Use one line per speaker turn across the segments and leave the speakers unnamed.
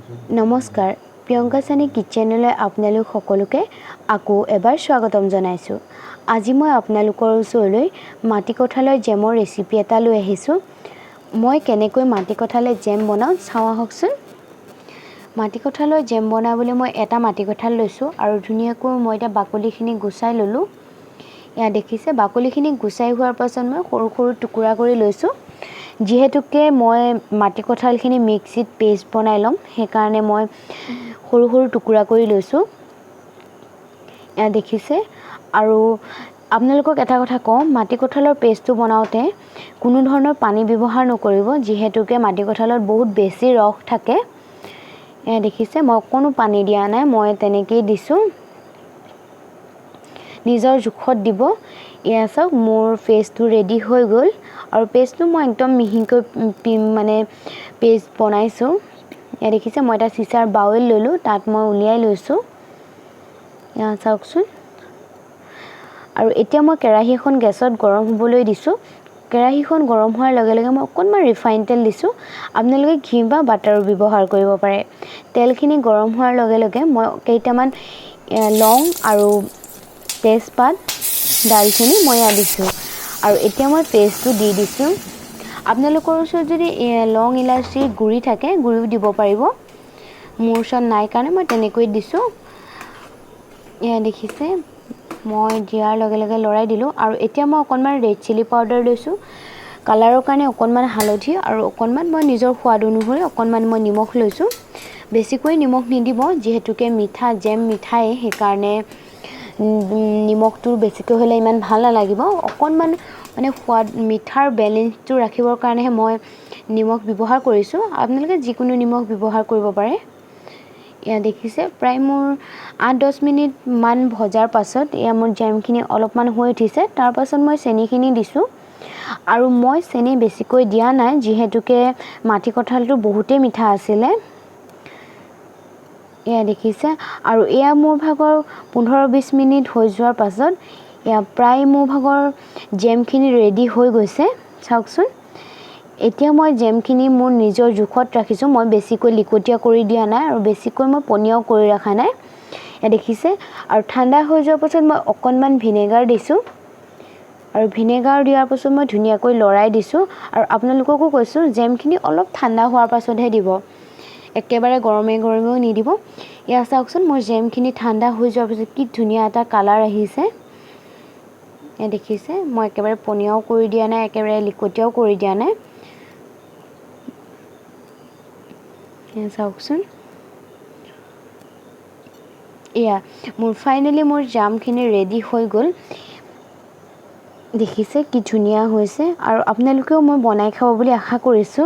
নমস্কাৰ প্ৰিয়ংকা সানি কিচেনলৈ আপোনালোক সকলোকে আকৌ এবাৰ স্বাগতম জনাইছো। আজি মই আপোনালোকৰ ওচৰলৈ মাটি কঁঠালৰ জেমৰ ৰেচিপি এটা লৈ আহিছো। মই কেনেকৈ মাটি কঁঠালৰ জেম বনাও চাওঁ আহকচোন। মাটি কঁঠালৰ জেম বনাবলৈ মই এটা মাটি কঁঠাল লৈছো আৰু ধুনীয়াকৈ মই এটা বাকলিখিনি গুচাই ললো। ইয়া দেখিছে বাকলিখিনি গুচাই হোৱাৰ পাছত মই সৰু সৰু টুকুৰা কৰি লৈছো। যেহেতুকে মই মাটি কঁঠালখিনি মিক্সিত পেষ্ট বনাই লম সেইকাৰণে মই সৰু সৰু টুকুৰা কৰি লৈছো। ইয়া দেখিছে আৰু আপোনালোকক এটা কথা কওঁ, মাটি কঁঠালৰ পেষ্টটো বনাওতে কোনো ধৰণৰ পানী ব্যৱহাৰ নকৰিব, যেহেতুকে মাটি কঁঠালত বহুত বেছি ৰস থাকে। ইয়া দেখিছে মই কোনো পানী দিয়া নাই, মই তেনেকৈ দিছো। নিজৰ জোখত দিব। ইয়া চাওক মোৰ পেষ্টটো ৰেডি হৈ গ'ল আৰু পেষ্টটো মই একদম মিহিকৈ মানে পেষ্ট বনাইছো। ইয়া দেখিছে মই এটা চিচাৰ বাউল ললো, তাত মই উলিয়াই লৈছো। ইয়া চাওকচোন। আৰু এতিয়া মই কেৰাহী এখন গেছত গৰম হ'বলৈ দিছো। কেৰাহীখন গৰম হোৱাৰ লগে লগে মই অকণমান ৰিফাইন তেল দিছো। আপোনালোকে ঘি বা বাটাৰো ব্যৱহাৰ কৰিব পাৰে। তেলখিনি গৰম হোৱাৰ লগে লগে মই কেইটামান লং আৰু তেজপাত দালচেনি মই দিছো আৰু এতিয়া মই পেষ্টটো দি দিছো। আপোনালোকৰ ওচৰত যদি লং ইলাচি গুড়ি থাকে গুড়িও দিব পাৰিব। মোৰ ওচৰত নাই কাৰণে মই তেনেকৈ দিছো। এয়া দেখিছে মই দিয়াৰ লগে লগে লৰাই দিলো আৰু এতিয়া মই অকণমান ৰেড চিলি পাউডাৰ লৈছো। কালাৰৰ কাৰণে অকণমান হালধি আৰু অকণমান মই নিজৰ সোৱাদ অনুসৰি অকণমান মই নিমখ লৈছো। বেছিকৈ নিমখ নিদিব, যিহেতুকে মিঠা জেম মিঠাই সেইকাৰণে নিমখটো বেছিকৈ হ'লে ইমান ভাল নালাগিব। অকণমান মানে সোৱাদ মিঠাৰ বেলেঞ্চটো ৰাখিবৰ কাৰণেহে মই নিমখ ব্যৱহাৰ কৰিছো। আপোনালোকে যিকোনো নিমখ ব্যৱহাৰ কৰিব পাৰে। ইয়া দেখিছে প্ৰায় মোৰ 8-10 মিনিট মান ভজাৰ পাছত ইয়া মোৰ জেমখিনি অলপমান হৈ উঠিছে। তাৰ পাছত মই চেনিখিনি দিছো আৰু মই চেনি বেছিকৈ দিয়া নাই, যিহেতুকে মাটি কঁঠালটো বহুতেই মিঠা আছিলে। এয়া দেখিছে আৰু এয়া মোৰ ভাগৰ 15-20 মিনিট হৈ যোৱাৰ পাছত এয়া প্ৰায় মোৰ ভাগৰ জেমখিনি ৰেডি হৈ গৈছে। চাওকচোন এতিয়া মই জেমখিনি মোৰ নিজৰ জোখত ৰাখিছো। মই বেছিকৈ লিকটীয়া কৰি দিয়া নাই আৰু বেছিকৈ মই পনীয়াও কৰি ৰাখা নাই। এয়া দেখিছে আৰু ঠাণ্ডা হৈ যোৱাৰ পাছত মই অকণমান ভিনেগাৰ দিছো আৰু ভিনেগাৰ দিয়াৰ পাছত মই ধুনীয়াকৈ লৰাই দিছো আৰু আপোনালোককো কৈছো জেমখিনি অলপ ঠাণ্ডা হোৱাৰ পাছতহে দিব, একেবাৰে গৰমে গৰমেও নিদিব। ইয়া চাওকচোন মোৰ জেমখিনি ঠাণ্ডা হৈ যোৱাৰ পাছত কি ধুনীয়া এটা কালাৰ আহিছে। এয়া দেখিছে মই একেবাৰে পনীয়াও কৰি দিয়া নাই, একেবাৰে লিকটীয়াও কৰি দিয়া নাই। এয়া চাওকচোন। এয়া মোৰ ফাইনেলি মোৰ জামখিনি ৰেডি হৈ গ'ল। দেখিছে কি ধুনীয়া হৈছে আৰু আপোনালোকেও মই বনাই খাব বুলি আশা কৰিছো।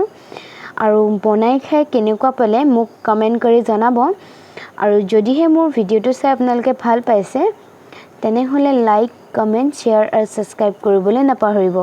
আৰু বনাই খাই কেনেকুৱা পালে মোক কমেণ্ট কৰি জনাব। আৰু যদিহে মোৰ ভিডিঅ'টো চাই আপোনালোকে ভাল পাইছে তেনেহ'লে লাইক, কমেণ্ট, শ্বেয়াৰ আৰু ছাবস্ক্ৰাইব কৰিবলৈ নাপাহৰিব।